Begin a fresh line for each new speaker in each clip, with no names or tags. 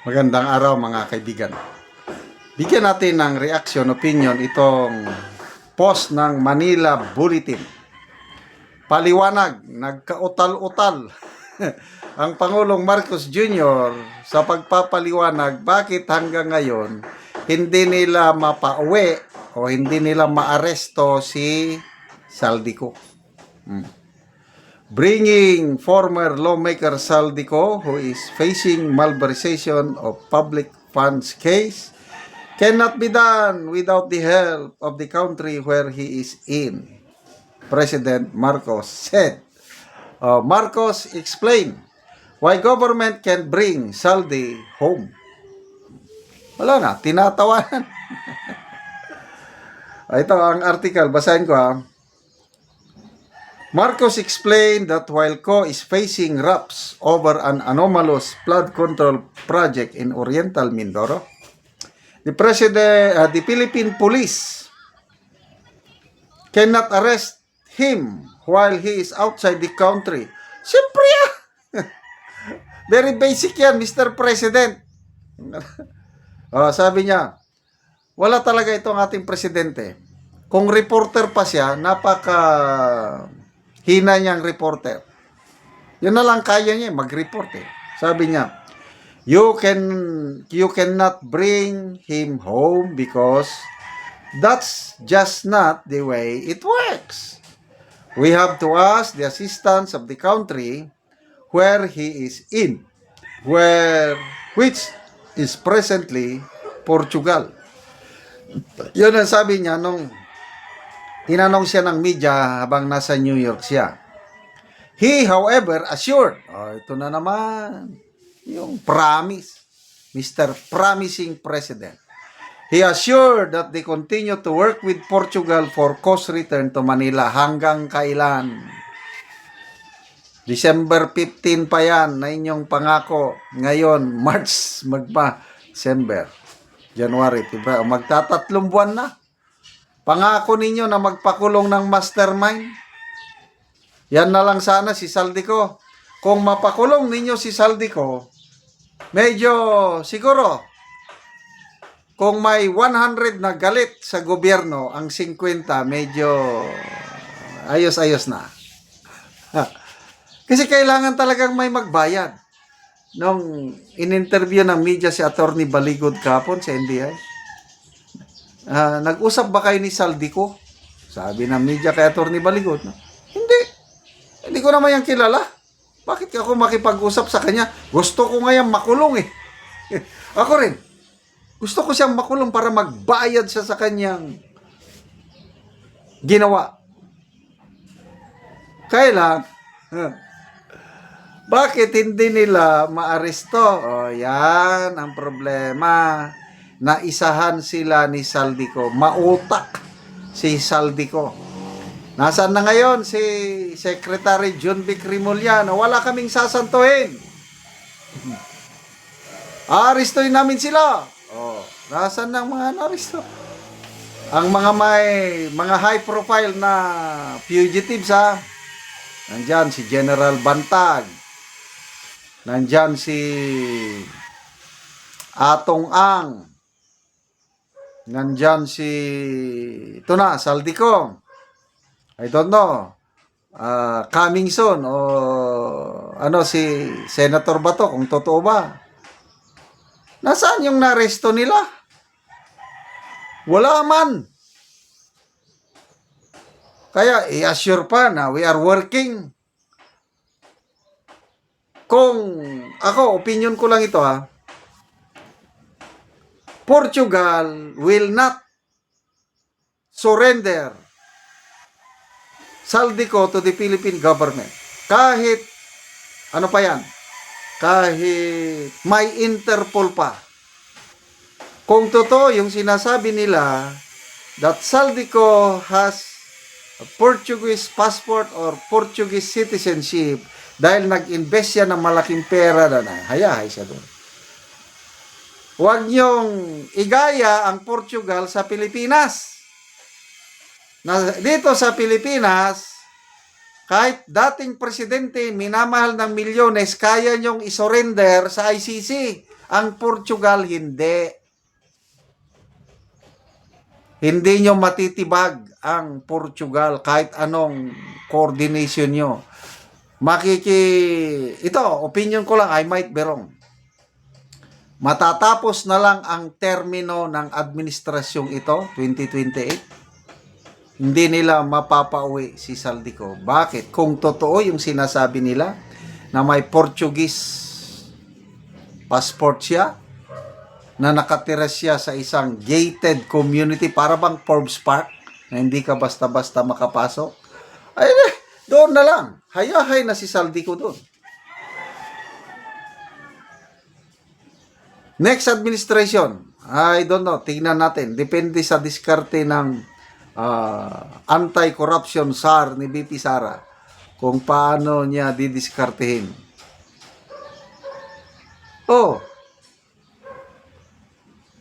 Magandang araw mga kaibigan. Bigyan natin ng reaction, opinion itong post ng Manila Bulletin. Paliwanag, nagkautal-utal ang Pangulong Marcos Jr. sa pagpapaliwanag bakit hanggang ngayon hindi nila mapauwi o hindi nila maaresto si Saldico. Bringing former lawmaker Saldico, who is facing malversation of public funds case, cannot be done without the help of the country where he is in, President Marcos said. Marcos explained why government can bring Saldi home. Wala na, tinatawanan. Ito ang article, basahin ko ha. Marcos explained that while Co is facing raps over an anomalous flood control project in Oriental Mindoro, the Philippine police cannot arrest him while he is outside the country. Siyempre very basic yan, Mr. President. Sabi niya, wala talaga itong ating presidente. Kung reporter pa siya, hina niyang reporter. Yun na lang kaya niya, mag-report eh. Sabi niya, you cannot bring him home because that's just not the way it works. We have to ask the assistance of the country where he is in, which is presently Portugal. Yun ang sabi niya nung tinanong siya ng media habang nasa New York siya. He, however, assured, ito na naman, yung promise, Mr. Promising President. He assured that they continue to work with Portugal for Co's return to Manila hanggang kailan? December 15 pa yan na inyong pangako. Ngayon, March, December, January, February, magtatatlong buwan na. Pangako ninyo na magpakulong ng mastermind. Yan na lang sana si Saldico. Kung mapakulong ninyo si Saldico, medyo siguro, kung may 100 na galit sa gobyerno, ang 50 medyo ayos-ayos na. Kasi kailangan talagang may magbayad. Nung in-interview ng media si Attorney Baligod kapon sa NBI, nag-usap ba kayo ni Saldico? Sabi ng media kay Attorney Baligod, no? Hindi ko naman yan kilala. Bakit ako makipag-usap sa kanya? Gusto ko ngayon makulong eh. Ako rin. Gusto ko siyang makulong para magbayad siya sa kanyang ginawa. Kailan? Bakit hindi nila maaresto? Yan ang problema. Naisahan sila ni Saldico. Mautak si Saldico. Nasaan na ngayon si Secretary John Vic Remullano? Wala kaming sasantuhin. Arestuhin namin sila. Nasaan na ang mga naresto? Ang mga high profile na fugitives ha. Nandyan si General Bantag. Nandyan si Atong Ang. Nandyan si Saldico. I don't know. Coming soon o si Senator Bato kung totoo ba. Nasaan yung naresto nila? Wala man. Kaya i-assure pa na we are working. Kung ako, opinion ko lang ito ha. Portugal will not surrender Saldico to the Philippine government. Kahit, ano pa yan? Kahit may Interpol pa. Kung totoo yung sinasabi nila that Saldico has a Portuguese passport or Portuguese citizenship dahil nag-invest siya ng malaking pera na hayahay siya doon. Huwag niyong igaya ang Portugal sa Pilipinas. Dito sa Pilipinas, kahit dating presidente minamahal ng milyones, kaya niyong isurrender sa ICC. Ang Portugal, hindi. Hindi nyo matitibag ang Portugal kahit anong coordination nyo. Ito, opinion ko lang, I might be wrong. Matatapos na lang ang termino ng administrasyong ito, 2028. Hindi nila mapapauwi si Saldico. Bakit? Kung totoo yung sinasabi nila na may Portuguese passport siya, na nakatira siya sa isang gated community, para bang Forbes Park, na hindi ka basta-basta makapasok, ay, doon na lang. Hayahay na si Saldico doon. Next administration, I don't know, tingnan natin. Depende sa diskarte ng anti-corruption SAR ni BP Sara kung paano niya didiskartehin.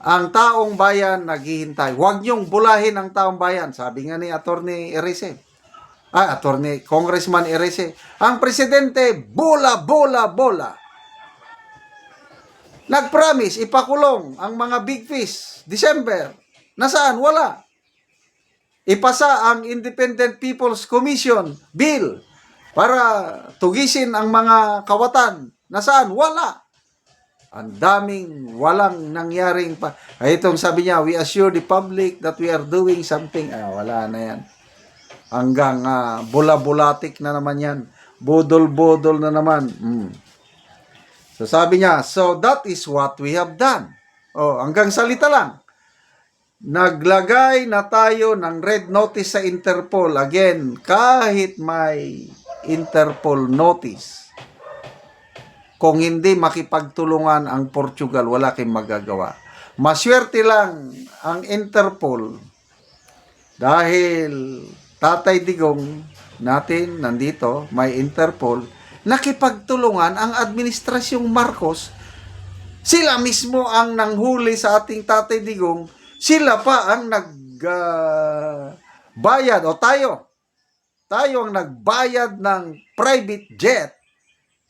Ang taong bayan naghihintay. Huwag niyong bulahin ang taong bayan. Sabi nga ni Attorney Erese. Congressman Erese. Ang presidente, bola. Nag-promise, ipakulong ang mga big fish. December. Nasaan? Wala. Ipasa ang Independent People's Commission bill para tugisin ang mga kawatan. Nasaan? Wala. Ang daming walang nangyaring pa. Itong sabi niya, we assure the public that we are doing something. Wala na yan. Hanggang bula-bulatik na naman yan. Bodol-bodol na naman. So sabi niya, so that is what we have done. Hanggang salita lang. Naglagay na tayo ng red notice sa Interpol. Again, kahit may Interpol notice, kung hindi makipagtulungan ang Portugal, wala kayong magagawa. Maswerte lang ang Interpol dahil Tatay Digong natin nandito, may Interpol, nakipagtulungan ang administrasyong Marcos. Sila mismo ang nanghuli sa ating Tatay Digong. Sila pa ang nagbayad, tayo ang nagbayad ng private jet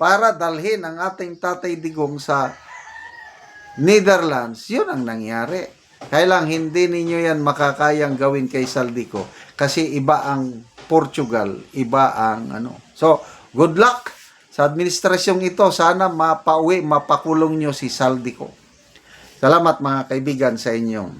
para dalhin ang ating Tatay Digong sa Netherlands. Yun ang nangyari. Kailang hindi ninyo yan makakayang gawin kay Saldico kasi iba ang Portugal, iba ang So, good luck sa administrasyong ito. Sana mapauwi, mapakulong nyo si Saldico. Salamat mga kaibigan sa inyong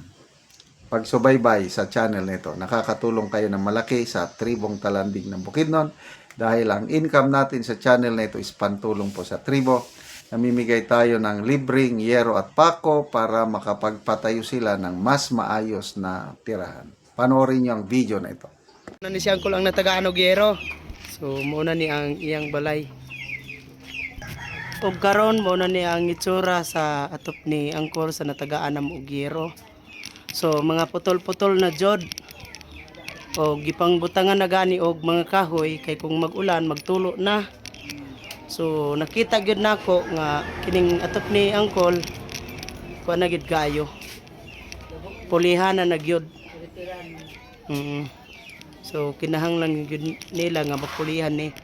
pagsubaybay sa channel nito. Nakakatulong kayo ng malaki sa tribong Talanding ng Bukidnon. Dahil ang income natin sa channel na ito is pantulong po sa tribo. Namimigay tayo ng libreng yero at pako para makapagpatayo sila ng mas maayos na tirahan. Panoorin nyo ang video na ito.
Ni si Angkol ang natagaanog yero. So muna ni ang iyang balay. Ug karon muna ni ang itsura sa atop ni Angkol sa natagaanam og yero. So mga putol-putol na jod. O gipang butangan na gani og mga kahoy kay kung mag-ulan magtulo na. So nakita gyud nako nga kining atop ni Angkol kuha na gid kayo. Pulihan na nagyod. So kinahanglan gyud nila nga mapulihan ni.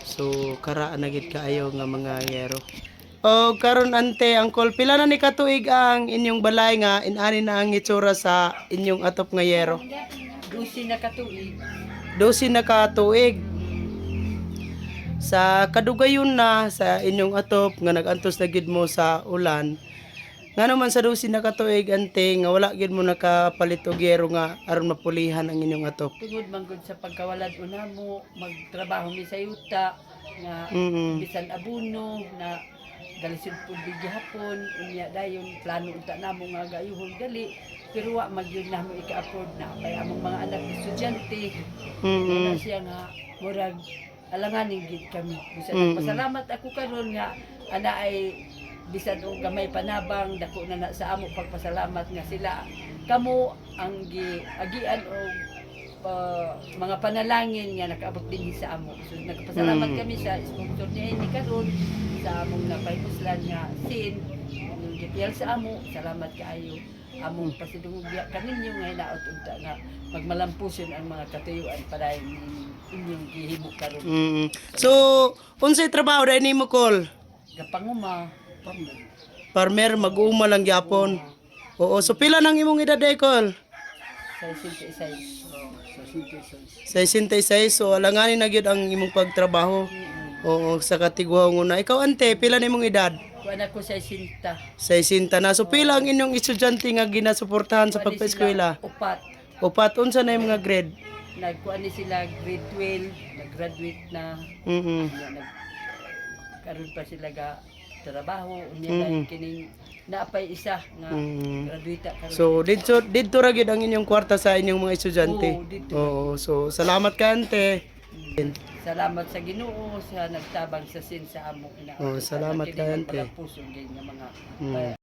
So kara na gid kaayo nga mga yero. O karon ante Angkol, pila na ni katuig ang inyong balay nga inani na ang itsura sa inyong atop nga yero?
12 na katuig.
12 na katuig. Sa kadugayon na sa inyong atop nga nagantos na gid mo sa ulan. Ngano man sa 12 na katuig ante nga wala gid mo nakapalit og yero nga aron mapulihan ang inyong atop.
Tungod man gud sa pagkawalad una mo magtrabaho mi sa yuta nga bisan abuno na galisod pud gihapon unya dayon plano unta namo nga gayuhon dali pero wa magyud na mo ika-afford na kay among mga anak estudyante. Wala siya nga murag alanganin gid kami. Bisan pasalamat ako karon nga ana ay bisan og gamay panabang dako na sa amo pagpasalamat nga sila kamo ang giagian og mga panalangin nga nakaabot din sa amo. So nagpasalamat kami sa sponsor ni karon sa among napaymuslan nga sin yung gipiyal sa amo. Salamat kaayo among pasidungog kaninyo nga hinaot unta nga magmalampuson ang mga katuyuan para inyong gihimo karon.
So unsay trabaho dai nimo Kol?
Gapanguma.
Farmer, mag-uuma lang gyapon. Oo, so pila nang imong edad, Ekol?
Sa isay.
66, so alanganin na gyud ang imong pagtrabaho. Oo, sa katigwaw na. Ikaw, ante, pila na imong edad?
Kuan ako sa isinta.
60 na. So pila ang inyong estudyante nga ginasuportahan sa pagpa-eskwela?
Upat.
Upat, unsa na yung mga grade?
Nagkuan ni sila grade 12, nag-graduate na.
Mhm.
Karon pa sila ga trabaho unya na kining naapay isa nga graduate karon.
So dito ra gyud ang inyong kwarta sa inyong mga estudyante.
Oo, dito.
Oo, so salamat ka, ante.
Salamat sa Ginoo sa nagtabang sa sin sa amo ina.
Oh, salamat
Kining
kayo, ante.
magpagapuso gyud nga mga